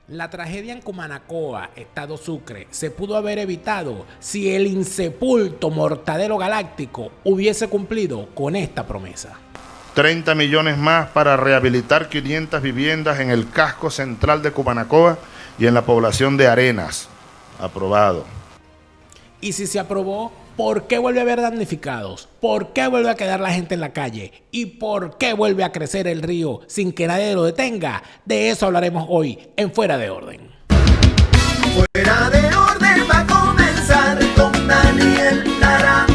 La tragedia en Cumanacoa, Estado Sucre, se pudo haber evitado si el insepulto Mortadelo Galáctico hubiese cumplido con esta promesa. 30 millones más para rehabilitar 500 viviendas en el casco central de Cumanacoa y en la población de Arenas. Aprobado. Y si se aprobó, ¿por qué vuelve a haber damnificados? ¿Por qué vuelve a quedar la gente en la calle? ¿Y por qué vuelve a crecer el río sin que nadie lo detenga? De eso hablaremos hoy en Fuera de Orden. Fuera de Orden va a comenzar con Daniel Lara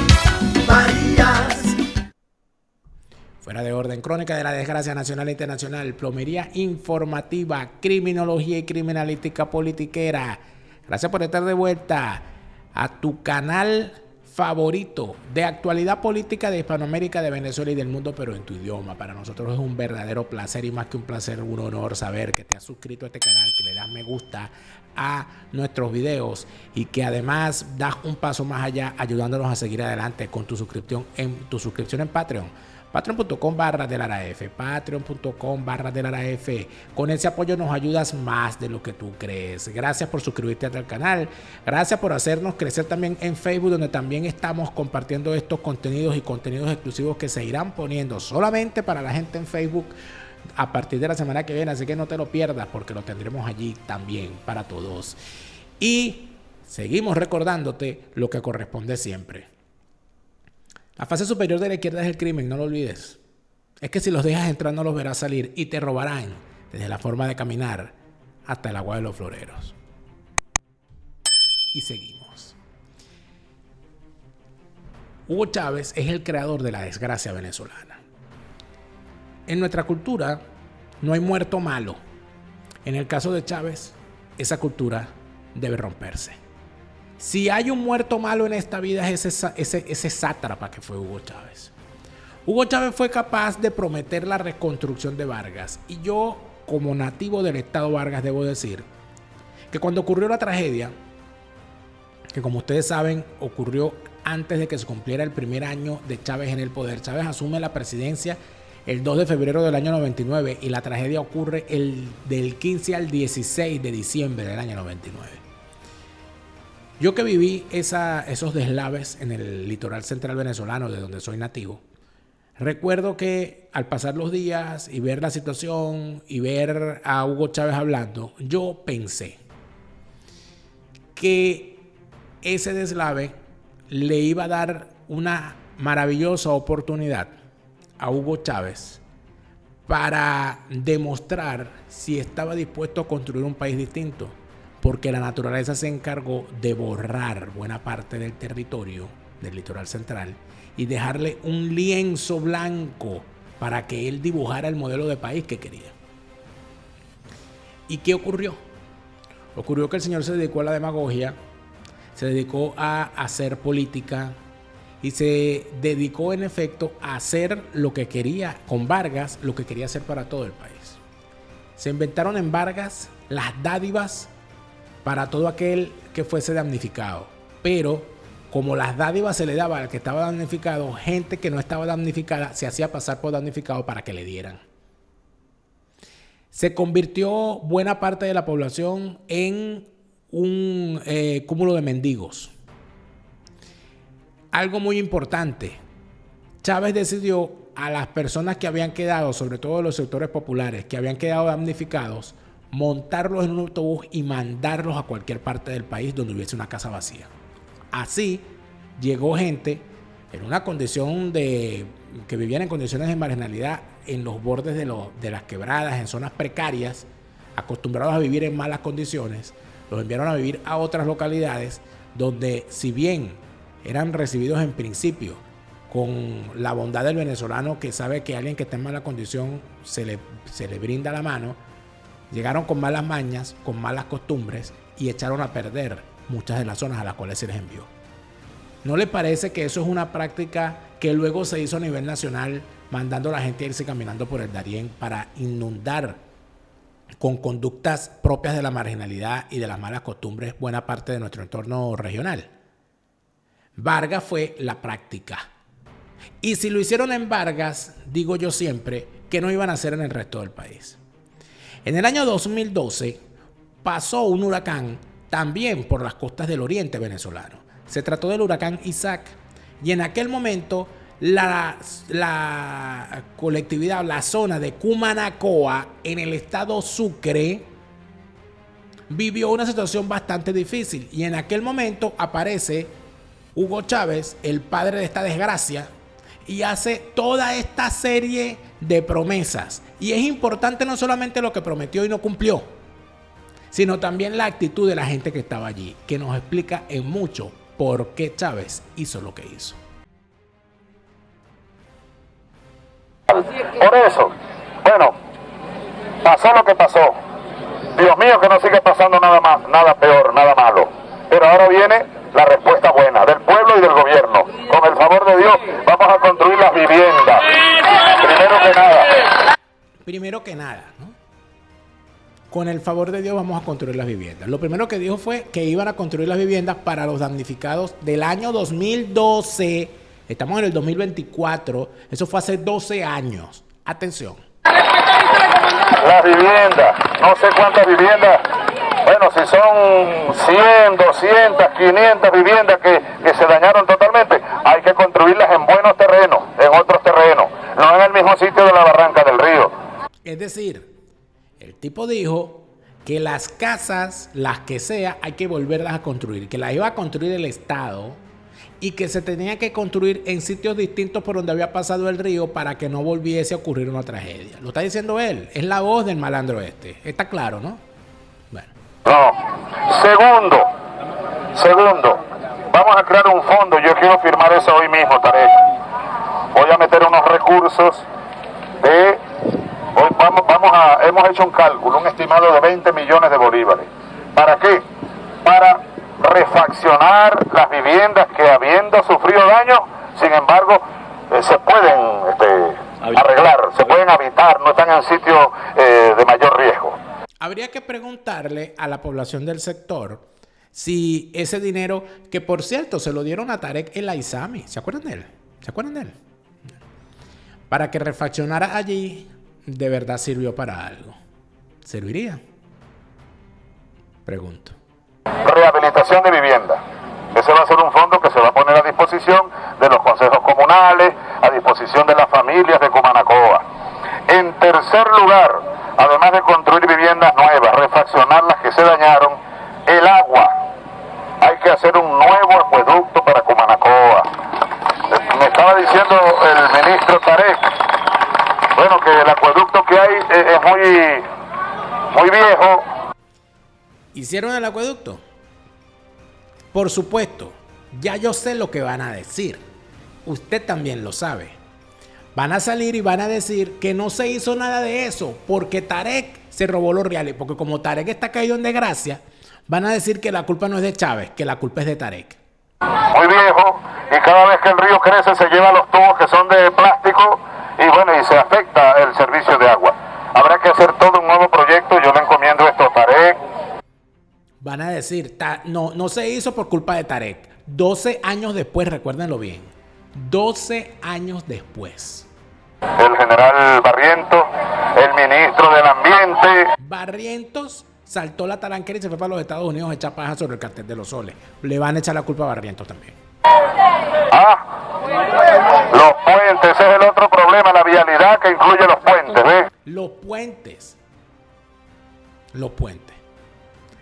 Marías. Fuera de Orden, crónica de la desgracia nacional e internacional, plomería informativa, criminología y criminalística politiquera. Gracias por estar de vuelta a tu canal favorito de actualidad política de Hispanoamérica, de Venezuela y del mundo, pero en tu idioma. Para nosotros es un verdadero placer y más que un placer, un honor saber que te has suscrito a este canal, que le das me gusta a nuestros videos y que además das un paso más allá ayudándonos a seguir adelante con tu suscripción en Patreon. Patreon.com/delaraf, Patreon.com/delaraf. Con ese apoyo nos ayudas más de lo que tú crees. Gracias por suscribirte al canal. Gracias por hacernos crecer también en Facebook, donde también estamos compartiendo estos contenidos y contenidos exclusivos que se irán poniendo solamente para la gente en Facebook a partir de la semana que viene. Así que no te lo pierdas porque lo tendremos allí también para todos. Y seguimos recordándote lo que corresponde siempre. La fase superior de la izquierda es el crimen, no lo olvides. Es que si los dejas entrar no los verás salir y te robarán desde la forma de caminar hasta el agua de los floreros. Y seguimos. Hugo Chávez es el creador de la desgracia venezolana. En nuestra cultura no hay muerto malo. En el caso de Chávez, esa cultura debe romperse. Si hay un muerto malo en esta vida es ese sátrapa que fue Hugo Chávez. Hugo Chávez fue capaz de prometer la reconstrucción de Vargas. Y yo, como nativo del estado Vargas, debo decir que cuando ocurrió la tragedia, que como ustedes saben, ocurrió antes de que se cumpliera el primer año de Chávez en el poder. Chávez asume la presidencia el 2 de febrero del año 99 y la tragedia ocurre del 15 al 16 de diciembre del año 99. Yo que viví esos deslaves en el litoral central venezolano, de donde soy nativo, recuerdo que al pasar los días y ver la situación y ver a Hugo Chávez hablando, yo pensé que ese deslave le iba a dar una maravillosa oportunidad a Hugo Chávez para demostrar si estaba dispuesto a construir un país distinto. Porque la naturaleza se encargó de borrar buena parte del territorio del litoral central y dejarle un lienzo blanco para que él dibujara el modelo de país que quería. ¿Y qué ocurrió? Ocurrió que el señor se dedicó a la demagogia, se dedicó a hacer política y se dedicó en efecto a hacer lo que quería con Vargas, lo que quería hacer para todo el país. Se inventaron en Vargas las dádivas para todo aquel que fuese damnificado. Pero como las dádivas se le daba al que estaba damnificado, gente que no estaba damnificada se hacía pasar por damnificado para que le dieran. Se convirtió buena parte de la población en un cúmulo de mendigos. Algo muy importante. Chávez decidió a las personas que habían quedado, sobre todo los sectores populares, que habían quedado damnificados, montarlos en un autobús y mandarlos a cualquier parte del país donde hubiese una casa vacía. Así llegó gente en una condición que vivían en condiciones de marginalidad en los bordes de las quebradas, en zonas precarias, acostumbrados a vivir en malas condiciones. Los enviaron a vivir a otras localidades donde, si bien eran recibidos en principio con la bondad del venezolano que sabe que a alguien que está en mala condición se le brinda la mano, llegaron con malas mañas, con malas costumbres y echaron a perder muchas de las zonas a las cuales se les envió. ¿No le parece que eso es una práctica que luego se hizo a nivel nacional, mandando a la gente a irse caminando por el Darién para inundar con conductas propias de la marginalidad y de las malas costumbres buena parte de nuestro entorno regional? Vargas fue la práctica. Y si lo hicieron en Vargas, digo yo siempre, que no iban a hacer en el resto del país. En el año 2012, pasó un huracán también por las costas del oriente venezolano. Se trató del huracán Isaac. Y en aquel momento la colectividad, la zona de Cumanacoa, en el estado Sucre, vivió una situación bastante difícil. Y en aquel momento aparece Hugo Chávez, el padre de esta desgracia, y hace toda esta serie de promesas. Y es importante no solamente lo que prometió y no cumplió, sino también la actitud de la gente que estaba allí, que nos explica en mucho por qué Chávez hizo lo que hizo. Por eso, bueno, pasó lo que pasó. Dios mío, que no sigue pasando nada más, nada peor, nada malo. Pero ahora viene la respuesta buena del pueblo y del gobierno. Con el favor de Dios, vamos a construir las viviendas. Primero que nada, ¿no? Con el favor de Dios vamos a construir las viviendas. Lo primero que dijo fue que iban a construir las viviendas para los damnificados del año 2012. Estamos en el 2024. Eso fue hace 12 años. Atención. Las viviendas, no sé cuántas viviendas. Bueno, si son 100, 200, 500 viviendas que se dañaron totalmente, hay que construirlas en buenos terrenos, en otros terrenos, no en el mismo sitio de la barranca del río. Es decir, el tipo dijo que las casas, las que sea, hay que volverlas a construir, que las iba a construir el Estado y que se tenía que construir en sitios distintos por donde había pasado el río para que no volviese a ocurrir una tragedia. Lo está diciendo él, es la voz del malandro este. Está claro, ¿no? Bueno. No. Segundo, vamos a crear un fondo. Yo quiero firmar eso hoy mismo, Tarek. Voy a meter unos recursos de... hemos hecho un cálculo, un estimado de 20 millones de bolívares. ¿Para qué? Para refaccionar las viviendas que, habiendo sufrido daño, sin embargo, se pueden arreglar, se pueden habitar, no están en sitios de mayor riesgo. Habría que preguntarle a la población del sector si ese dinero, que por cierto se lo dieron a Tarek El Aizami, ¿se acuerdan de él? Para que refaccionara allí, ¿de verdad sirvió para algo? ¿Serviría? Pregunto. Rehabilitación de vivienda. Ese va a ser un fondo que se va a poner a disposición de los consejos comunales, a disposición de las familias de Cumanacoa. En tercer lugar, además de construir viviendas nuevas, refaccionar las que se dañaron, el agua. Hay que hacer un nuevo acueducto para Cumanacoa. Me estaba diciendo el ministro Tarek, bueno, que el acueducto que hay es muy viejo. ¿Hicieron el acueducto? Por supuesto, ya yo sé lo que van a decir. Usted también lo sabe. Van a salir y van a decir que no se hizo nada de eso porque Tarek se robó los reales. Porque como Tarek está caído en desgracia, van a decir que la culpa no es de Chávez, que la culpa es de Tarek. Muy viejo, y cada vez que el río crece se lleva los tubos que son de plástico y bueno, y se afecta el servicio de agua. Habrá que hacer todo un nuevo proyecto, yo le encomiendo esto a Tarek. Van a decir, no se hizo por culpa de Tarek. 12 años después, recuérdenlo bien. 12 años después. El general Barrientos, el ministro del Ambiente. Barrientos saltó la talanquera y se fue para los Estados Unidos a echar paja sobre el cartel de los soles. Le van a echar la culpa a Barrientos también. Los puentes, ese es el otro problema, la vialidad que incluye los puentes, ¿ves? Los puentes.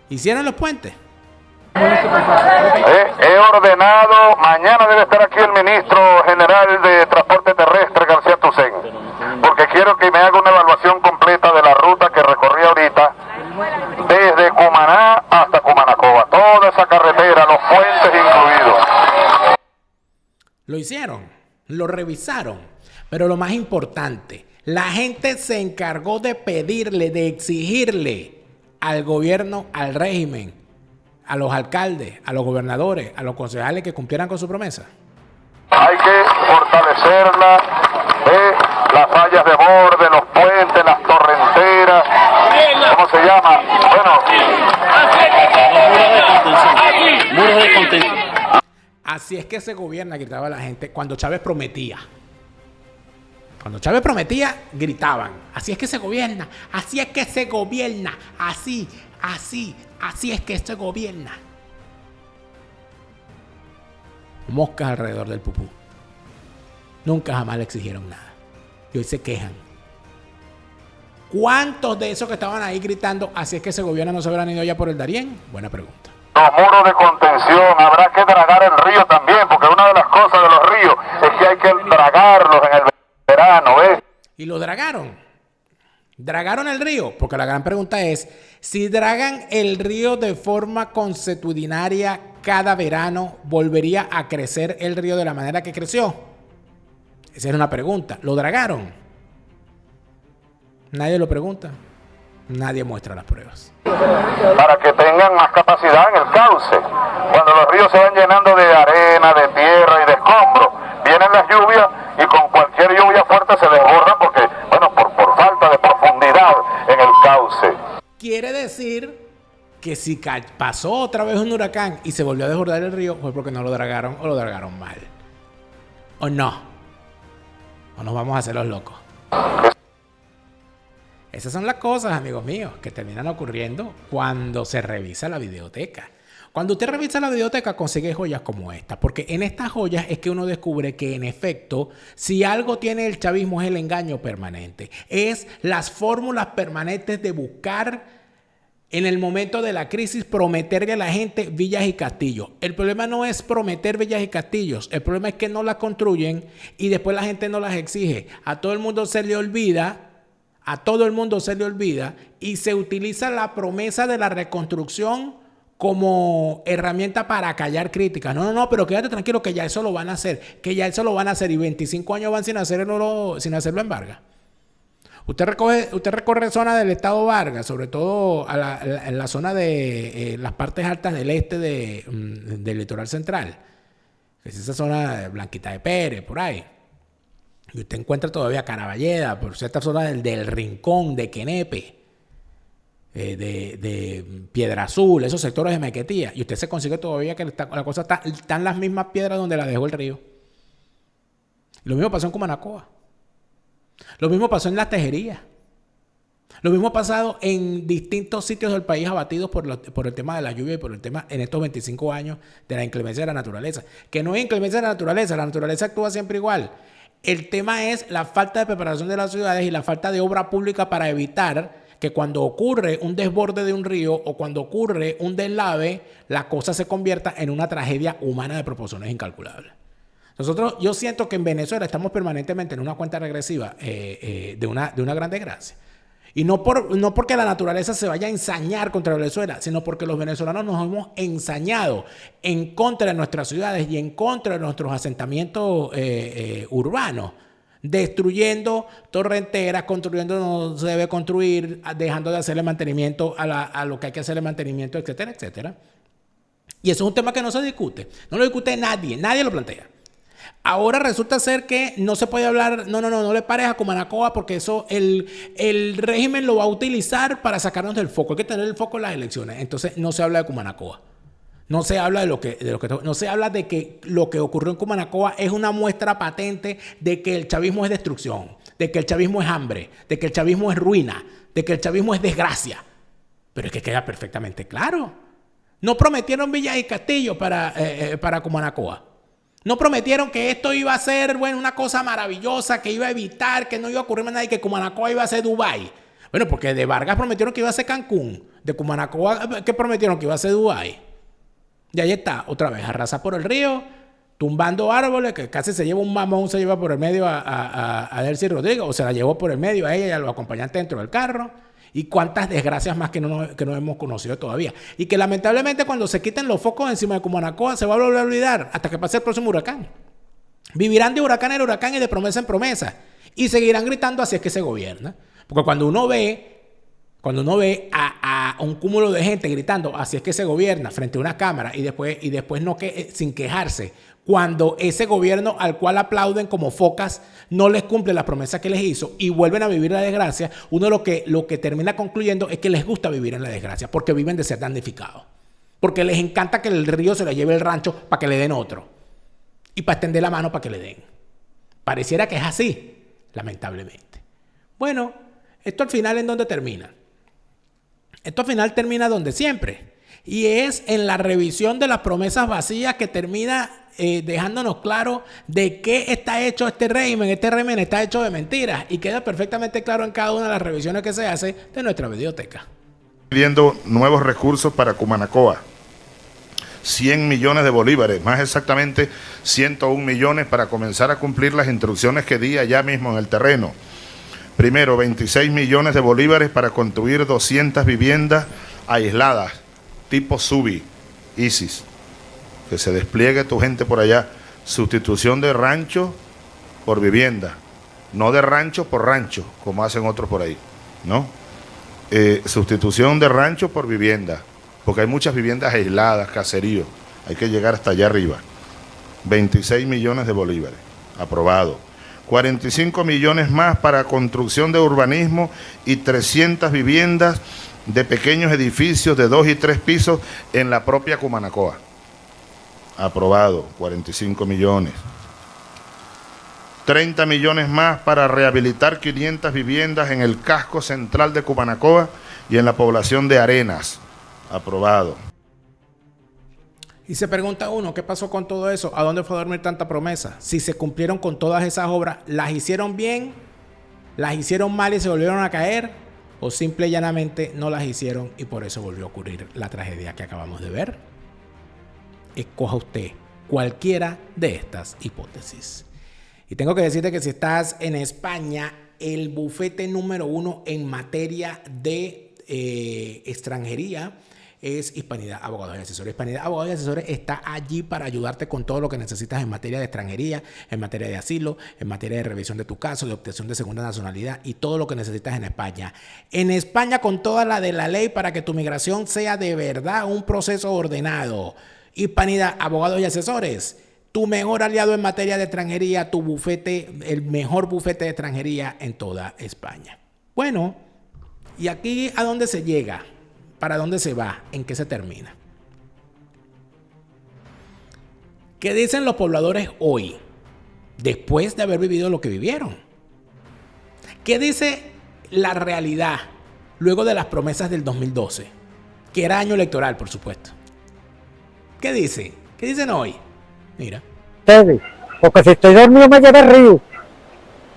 ¿Hicieron los puentes? He ordenado, mañana debe estar aquí el ministro general de Transporte Terrestre, García Tucen, porque quiero que me haga una evaluación completa de la ruta que recorrí ahorita, desde Cumaná hasta Cumanacoa, toda esa carretera, los puentes incluidos. Lo hicieron, lo revisaron, pero lo más importante, la gente se encargó de pedirle, de exigirle al gobierno, al régimen, a los alcaldes, a los gobernadores, a los concejales que cumplieran con su promesa. Hay que fortalecerla, las fallas de borde, los puentes, las torrenteras, ¿cómo se llama? Muros de contención. Así es que se gobierna, gritaba la gente cuando Chávez prometía. Cuando Chávez prometía, gritaban. Así es que se gobierna, así es que se gobierna, así Así es que se gobierna. Moscas alrededor del pupú. Nunca jamás le exigieron nada. Y hoy se quejan. ¿Cuántos de esos que estaban ahí gritando, así es que se gobierna, no se habrán ido ya por el Darién? Buena pregunta. Los muros de contención, habrá que dragar el río también, porque una de las cosas de los ríos es que hay que dragarlos en el verano, ¿ves? Y lo dragaron. Dragaron el río, porque la gran pregunta es, si dragan el río de forma consuetudinaria cada verano, ¿volvería a crecer el río de la manera que creció? Esa es una pregunta. ¿Lo dragaron? Nadie lo pregunta. Nadie muestra las pruebas. Para que tengan más capacidad en el cauce. Cuando los ríos se van llenando de arena, de tierra y de escombros, vienen las lluvias y con cualquier lluvia fuerte se desbordan porque, bueno, por falta de profundidad en el cauce. Quiere decir que si pasó otra vez un huracán y se volvió a desbordar el río, fue porque no lo dragaron o lo dragaron mal. ¿O no? ¿O nos vamos a hacer los locos? Esas son las cosas, amigos míos, que terminan ocurriendo cuando se revisa la videoteca. Cuando usted revisa la videoteca, consigue joyas como esta, porque en estas joyas es que uno descubre que, en efecto, si algo tiene el chavismo es el engaño permanente. Es las fórmulas permanentes de buscar, en el momento de la crisis, prometerle a la gente villas y castillos. El problema no es prometer villas y castillos, el problema es que no las construyen y después la gente no las exige. A todo el mundo se le olvida. Y se utiliza la promesa de la reconstrucción como herramienta para callar críticas. No, pero quédate tranquilo que ya eso lo van a hacer. Y 25 años van sin hacerlo en Vargas. Usted recorre zona del estado Vargas, sobre todo en la zona de las partes altas del este del litoral central. Es esa zona de Blanquita de Pérez, por ahí. Y usted encuentra todavía Caraballeda, por cierta zona del Rincón, de Quenepe, de Piedra Azul, esos sectores de Mequetía. Y usted se consigue todavía que la cosa están las mismas piedras donde la dejó el río. Lo mismo pasó en Cumanacoa. Lo mismo pasó en Las Tejerías. Lo mismo ha pasado en distintos sitios del país abatidos por el tema de la lluvia y por el tema en estos 25 años de la inclemencia de la naturaleza. Que no es inclemencia de la naturaleza actúa siempre igual. El tema es la falta de preparación de las ciudades y la falta de obra pública para evitar que cuando ocurre un desborde de un río o cuando ocurre un deslave, la cosa se convierta en una tragedia humana de proporciones incalculables. Yo siento que en Venezuela estamos permanentemente en una cuenta regresiva de una gran desgracia. Y no porque la naturaleza se vaya a ensañar contra Venezuela, sino porque los venezolanos nos hemos ensañado en contra de nuestras ciudades y en contra de nuestros asentamientos urbanos, destruyendo torrenteras, construyendo donde se debe construir, dejando de hacerle mantenimiento a lo que hay que hacerle mantenimiento, etcétera, etcétera. Y eso es un tema que no se discute. No lo discute nadie lo plantea. Ahora resulta ser que no se puede hablar, no le pares a Cumanacoa porque eso el régimen lo va a utilizar para sacarnos del foco. Hay que tener el foco en las elecciones. Entonces no se habla de Cumanacoa. No se habla no se habla de que lo que ocurrió en Cumanacoa es una muestra patente de que el chavismo es destrucción, de que el chavismo es hambre, de que el chavismo es ruina, de que el chavismo es desgracia. Pero es que queda perfectamente claro. No prometieron villas y castillos para Cumanacoa. No prometieron que esto iba a ser, una cosa maravillosa, que iba a evitar, que no iba a ocurrir nada y que Cumanacoa iba a ser Dubái. Bueno, porque de Vargas prometieron que iba a ser Cancún. De Cumanacoa, ¿qué prometieron? Que iba a ser Dubái. Y ahí está, otra vez, arrasa por el río, tumbando árboles, que casi se lleva un mamón, se lleva por el medio a Delcy Rodríguez, o se la llevó por el medio a ella y a los acompañantes dentro del carro. Y cuántas desgracias más que no hemos conocido todavía. Y que lamentablemente cuando se quiten los focos encima de Cumanacoa se va a volver a olvidar hasta que pase el próximo huracán. Vivirán de huracán en huracán y de promesa en promesa. Y seguirán gritando así es que se gobierna. Porque cuando uno ve a un cúmulo de gente gritando así es que se gobierna frente a una cámara y después sin quejarse, cuando ese gobierno al cual aplauden como focas no les cumple las promesas que les hizo y vuelven a vivir la desgracia, uno lo que termina concluyendo es que les gusta vivir en la desgracia porque viven de ser damnificados. Porque les encanta que el río se le lleve el rancho para que le den otro y para extender la mano para que le den. Pareciera que es así, lamentablemente. Bueno, esto al final ¿en dónde termina? Esto al final termina donde siempre. Y es en la revisión de las promesas vacías que termina dejándonos claro de qué está hecho este régimen. Este régimen está hecho de mentiras y queda perfectamente claro en cada una de las revisiones que se hace de nuestra biblioteca. Pidiendo nuevos recursos para Cumanacoa. 100 millones de bolívares, más exactamente 101 millones para comenzar a cumplir las instrucciones que di allá mismo en el terreno. Primero, 26 millones de bolívares para construir 200 viviendas aisladas, tipo Subi, ISIS. Que se despliegue tu gente por allá. Sustitución de rancho por vivienda, no de rancho por rancho, como hacen otros por ahí, ¿no? Sustitución de rancho por vivienda, porque hay muchas viviendas aisladas, caseríos, hay que llegar hasta allá arriba. 26 millones de bolívares, aprobado. 45 millones más para construcción de urbanismo y 300 viviendas de pequeños edificios de 2 y 3 pisos en la propia Cumanacoa. Aprobado, 45 millones. 30 millones más para rehabilitar 500 viviendas en el casco central de Cumanacoa y en la población de Arenas. Aprobado. Y se pregunta uno, ¿qué pasó con todo eso? ¿A dónde fue a dormir tanta promesa? Si se cumplieron con todas esas obras, ¿las hicieron bien? ¿Las hicieron mal y se volvieron a caer? ¿O simple y llanamente no las hicieron y por eso volvió a ocurrir la tragedia que acabamos de ver? Escoja usted cualquiera de estas hipótesis. Y tengo que decirte que si estás en España, el bufete número 1 en materia de extranjería es Hispanidad Abogados y Asesores. Hispanidad Abogados y Asesores está allí para ayudarte con todo lo que necesitas en materia de extranjería, en materia de asilo, en materia de revisión de tu caso, de obtención de segunda nacionalidad y todo lo que necesitas en España. En España con toda la de la ley para que tu migración sea de verdad un proceso ordenado. Hispanidad Abogados y Asesores, tu mejor aliado en materia de extranjería, tu bufete, el mejor bufete de extranjería en toda España. Bueno, ¿y aquí a dónde se llega? ¿Para dónde se va? ¿En qué se termina? ¿Qué dicen los pobladores hoy, después de haber vivido lo que vivieron? ¿Qué dice la realidad luego de las promesas del 2012? Que era año electoral, por supuesto. ¿Qué dice? ¿Qué dicen hoy? Mira. Porque si estoy dormido me lleva el río.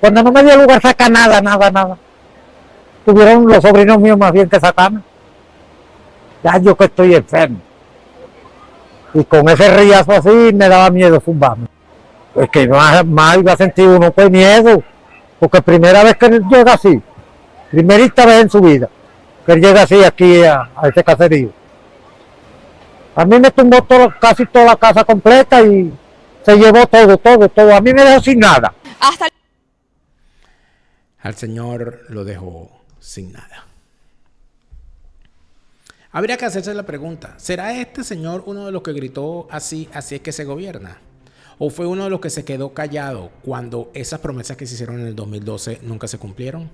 Cuando no me dio lugar saca nada. Tuvieron los sobrinos míos más bien que sacarme. Ya yo que estoy enfermo. Y con ese riazo así me daba miedo zumbarme. Pues que más iba a sentir uno pues miedo. Porque primera vez que él llega así. Primerita vez en su vida. Que él llega así aquí a ese caserío. A mí me tumbó casi toda la casa completa y se llevó todo. A mí me dejó sin nada. Al señor lo dejó sin nada. Habría que hacerse la pregunta, ¿será este señor uno de los que gritó así es que se gobierna? ¿O fue uno de los que se quedó callado cuando esas promesas que se hicieron en el 2012 nunca se cumplieron?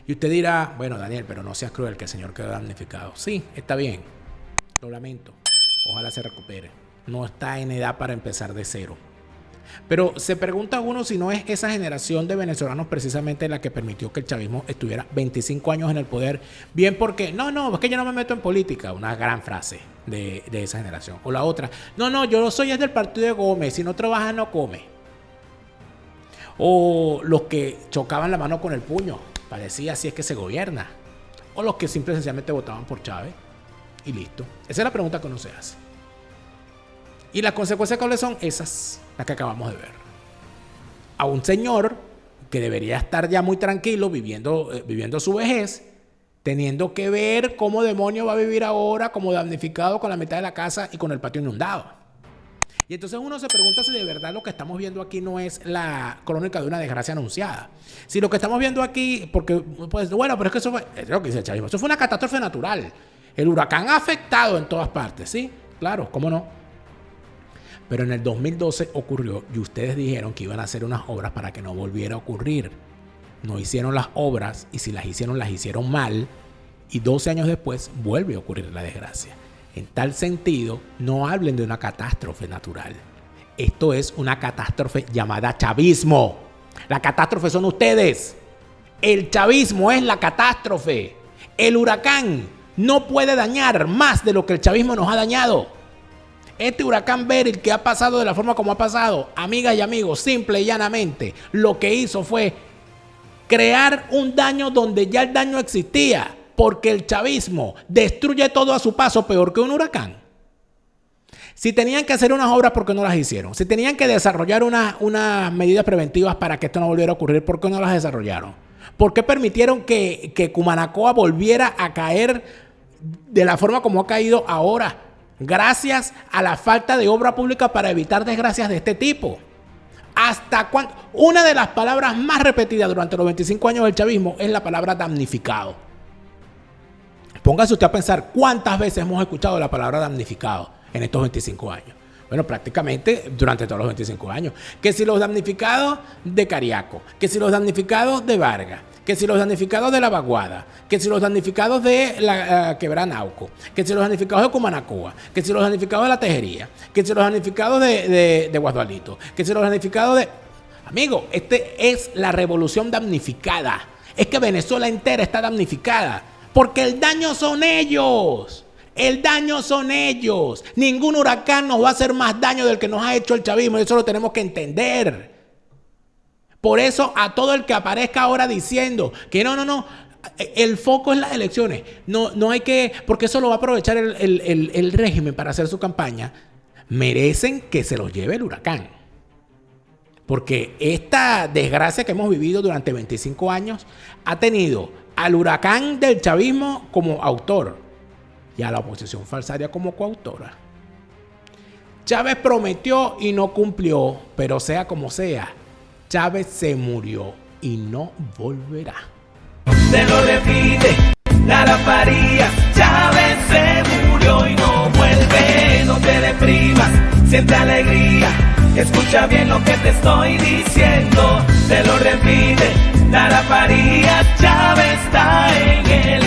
Y usted dirá, bueno, Daniel, pero no seas cruel, que el señor quedó damnificado. Sí, está bien, lo lamento, ojalá se recupere. No está en edad para empezar de cero. Pero se pregunta uno si no es esa generación de venezolanos precisamente la que permitió que el chavismo estuviera 25 años en el poder. Bien porque, no, es que yo no me meto en política. Una gran frase de esa generación. O la otra, no, yo soy del partido de Gómez. Si no trabaja, no come. O los que chocaban la mano con el puño. Parecía así es que se gobierna. O los que simple y sencillamente votaban por Chávez. Y listo. Esa es la pregunta que uno se hace. Y las consecuencias cuáles son esas, las que acabamos de ver. A un señor que debería estar ya muy tranquilo viviendo su vejez, teniendo que ver cómo demonio va a vivir ahora como damnificado con la mitad de la casa y con el patio inundado. Y entonces uno se pregunta si de verdad lo que estamos viendo aquí no es la crónica de una desgracia anunciada. Si lo que estamos viendo aquí, porque pues bueno, pero es que eso fue, es lo que dice el chavismo, eso fue una catástrofe natural. El huracán ha afectado en todas partes, ¿sí? Claro, ¿cómo no? Pero en el 2012 ocurrió y ustedes dijeron que iban a hacer unas obras para que no volviera a ocurrir. No hicieron las obras y si las hicieron mal y 12 años después vuelve a ocurrir la desgracia. En tal sentido, no hablen de una catástrofe natural. Esto es una catástrofe llamada chavismo. La catástrofe son ustedes. El chavismo es la catástrofe. El huracán no puede dañar más de lo que el chavismo nos ha dañado. Este huracán Beryl que ha pasado de la forma como ha pasado, amigas y amigos, simple y llanamente, lo que hizo fue crear un daño donde ya el daño existía, porque el chavismo destruye todo a su paso peor que un huracán. Si tenían que hacer unas obras, ¿por qué no las hicieron? Si tenían que desarrollar unas medidas preventivas para que esto no volviera a ocurrir, ¿por qué no las desarrollaron? ¿Por qué permitieron que Cumanacoa volviera a caer de la forma como ha caído ahora? Gracias a la falta de obra pública para evitar desgracias de este tipo. ¿Hasta cuándo? Una de las palabras más repetidas durante los 25 años del chavismo es la palabra damnificado. Póngase usted a pensar cuántas veces hemos escuchado la palabra damnificado en estos 25 años. Bueno, prácticamente durante todos los 25 años. Que si los damnificados de Cariaco, que si los damnificados de Vargas, que si los damnificados de La Vaguada, que si los damnificados de la Quebrada Nauco, que si los damnificados de Cumanacoa, que si los damnificados de La Tejería, que si los damnificados de Guadualito, que si los damnificados de... Amigo, es la revolución damnificada. Es que Venezuela entera está damnificada. Porque el daño son ellos. El daño son ellos. Ningún huracán nos va a hacer más daño del que nos ha hecho el chavismo. Y eso lo tenemos que entender. Por eso a todo el que aparezca ahora diciendo que no, el foco es las elecciones. No hay que, porque eso lo va a aprovechar el régimen para hacer su campaña. Merecen que se los lleve el huracán. Porque esta desgracia que hemos vivido durante 25 años ha tenido al huracán del chavismo como autor y a la oposición falsaria como coautora. Chávez prometió y no cumplió, pero sea como sea, Chávez se murió y no volverá. Se lo repite, Lara Farías, Chávez se murió y no vuelve. No te deprimas, siente alegría, escucha bien lo que te estoy diciendo. Se lo repite, Lara Farías, Chávez está en el